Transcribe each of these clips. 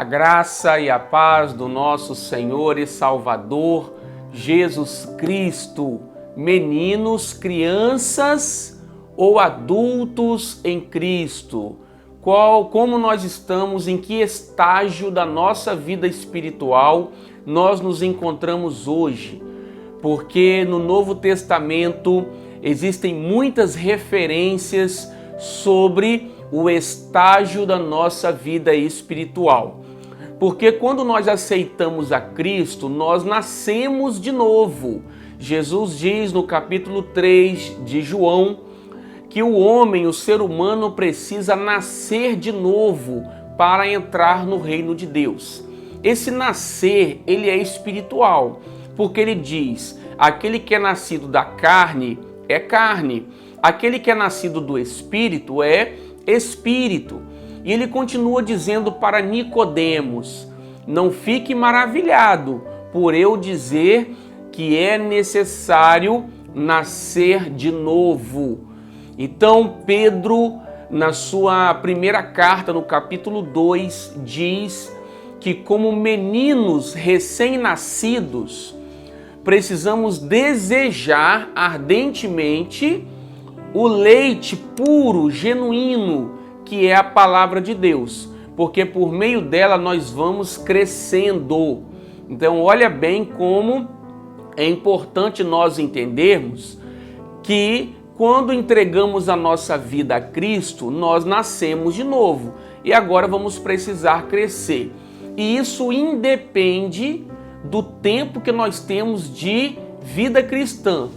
A graça e a paz do nosso Senhor e Salvador Jesus Cristo, meninos, crianças ou adultos em Cristo. Como nós estamos, em que estágio da nossa vida espiritual nós nos encontramos hoje? Porque no Novo Testamento existem muitas referências sobre o estágio da nossa vida espiritual. Porque quando nós aceitamos a Cristo, nós nascemos de novo. Jesus diz no capítulo 3 de João que o homem, o ser humano, precisa nascer de novo para entrar no reino de Deus. Esse nascer, ele é espiritual, porque ele diz: aquele que é nascido da carne é carne, aquele que é nascido do Espírito é Espírito. E ele continua dizendo para Nicodemos: não fique maravilhado por eu dizer que é necessário nascer de novo. Então Pedro, na sua primeira carta, no capítulo 2, diz que como meninos recém-nascidos, precisamos desejar ardentemente o leite puro, genuíno, que é a palavra de Deus, porque por meio dela nós vamos crescendo. Então olha bem como é importante nós entendermos que quando entregamos a nossa vida a Cristo, nós nascemos de novo e agora vamos precisar crescer. E isso independe do tempo que nós temos de vida cristã.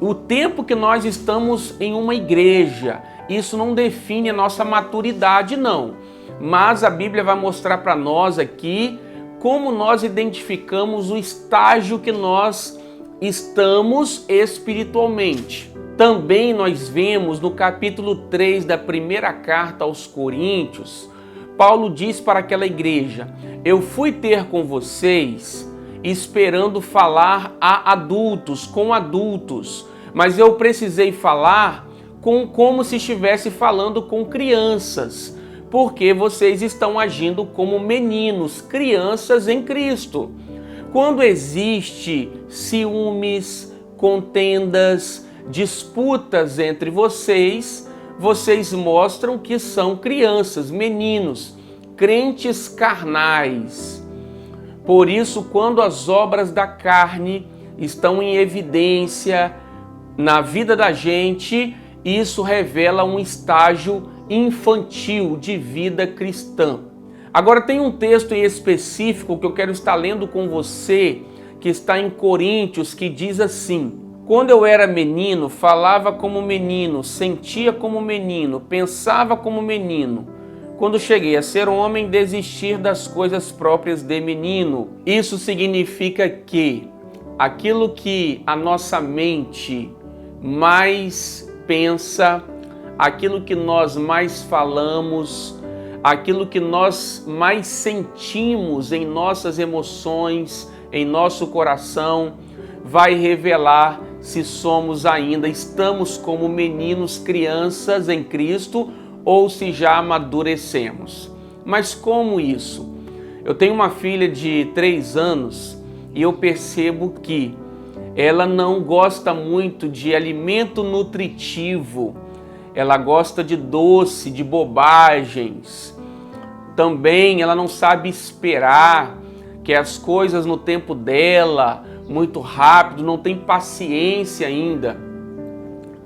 O tempo que nós estamos em uma igreja, isso não define a nossa maturidade, não. Mas a Bíblia vai mostrar para nós aqui como nós identificamos o estágio que nós estamos espiritualmente. Também nós vemos no capítulo 3 da primeira carta aos Coríntios, Paulo diz para aquela igreja: eu fui ter com vocês esperando falar a adultos, com adultos, mas eu precisei falar como se estivesse falando com crianças, porque vocês estão agindo como meninos, crianças em Cristo. Quando existe ciúmes, contendas, disputas entre vocês, vocês mostram que são crianças, meninos, crentes carnais. Por isso, quando as obras da carne estão em evidência na vida da gente, isso revela um estágio infantil de vida cristã. Agora tem um texto em específico que eu quero estar lendo com você, que está em Coríntios, que diz assim: quando eu era menino, falava como menino, sentia como menino, pensava como menino. Quando cheguei a ser homem, desistir das coisas próprias de menino. Isso significa que aquilo que a nossa mente mais pensa, aquilo que nós mais falamos, aquilo que nós mais sentimos em nossas emoções, em nosso coração, vai revelar se estamos como meninos, crianças em Cristo, ou se já amadurecemos. Mas como isso? Eu tenho uma filha de 3 anos e eu percebo que ela não gosta muito de alimento nutritivo, ela gosta de doce, de bobagens. Também ela não sabe esperar, quer as coisas no tempo dela, muito rápido, não tem paciência ainda.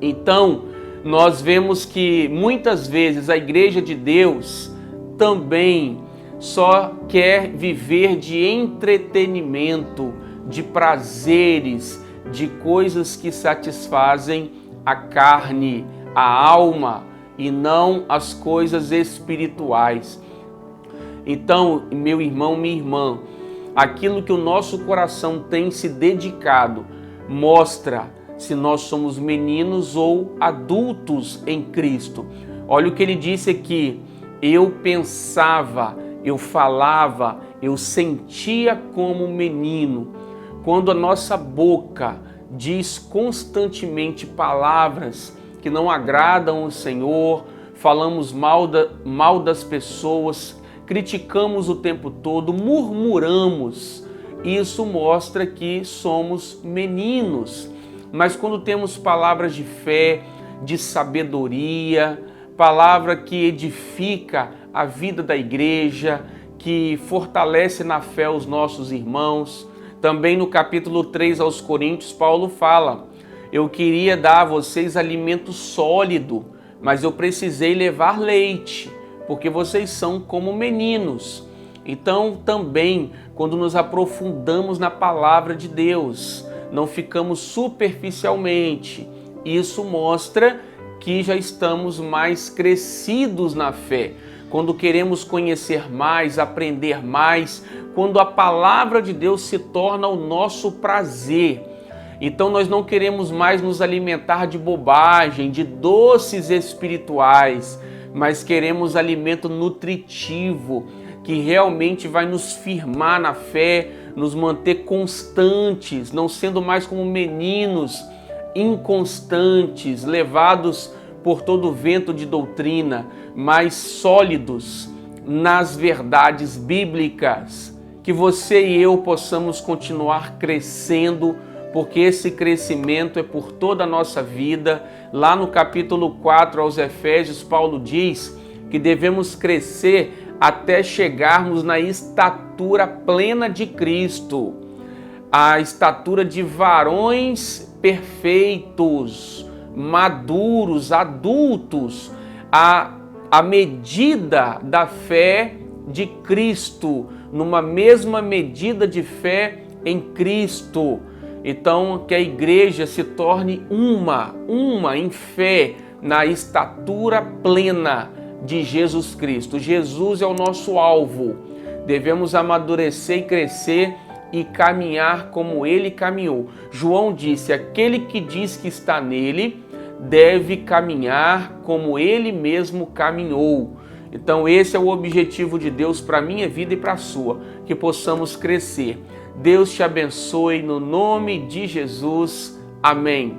Então, nós vemos que muitas vezes a Igreja de Deus também só quer viver de entretenimento, de prazeres, de coisas que satisfazem a carne, a alma e não as coisas espirituais. Então, meu irmão, minha irmã, aquilo que o nosso coração tem se dedicado mostra se nós somos meninos ou adultos em Cristo. Olha o que ele disse aqui: eu pensava, eu falava, eu sentia como menino. Quando a nossa boca diz constantemente palavras que não agradam o Senhor, falamos mal das pessoas, criticamos o tempo todo, murmuramos. Isso mostra que somos meninos. Mas quando temos palavras de fé, de sabedoria, palavra que edifica a vida da igreja, que fortalece na fé os nossos irmãos. Também no capítulo 3 aos Coríntios, Paulo fala: eu queria dar a vocês alimento sólido, mas eu precisei levar leite, porque vocês são como meninos. Então também, quando nos aprofundamos na palavra de Deus, não ficamos superficialmente. Isso mostra que já estamos mais crescidos na fé. Quando queremos conhecer mais, aprender mais, quando a palavra de Deus se torna o nosso prazer. Então nós não queremos mais nos alimentar de bobagem, de doces espirituais, mas queremos alimento nutritivo, que realmente vai nos firmar na fé, nos manter constantes, não sendo mais como meninos inconstantes, levados por todo vento de doutrina, mas sólidos nas verdades bíblicas. Que você e eu possamos continuar crescendo, porque esse crescimento é por toda a nossa vida. Lá no capítulo 4 aos Efésios, Paulo diz que devemos crescer até chegarmos na estatura plena de Cristo, a estatura de varões perfeitos, maduros, adultos, a medida da fé de Cristo, numa mesma medida de fé em Cristo. Então, que a igreja se torne uma em fé, na estatura plena de Jesus Cristo. Jesus é o nosso alvo. Devemos amadurecer e crescer e caminhar como Ele caminhou. João disse: aquele que diz que está nele deve caminhar como Ele mesmo caminhou. Então esse é o objetivo de Deus para a minha vida e para a sua, que possamos crescer. Deus te abençoe no nome de Jesus. Amém.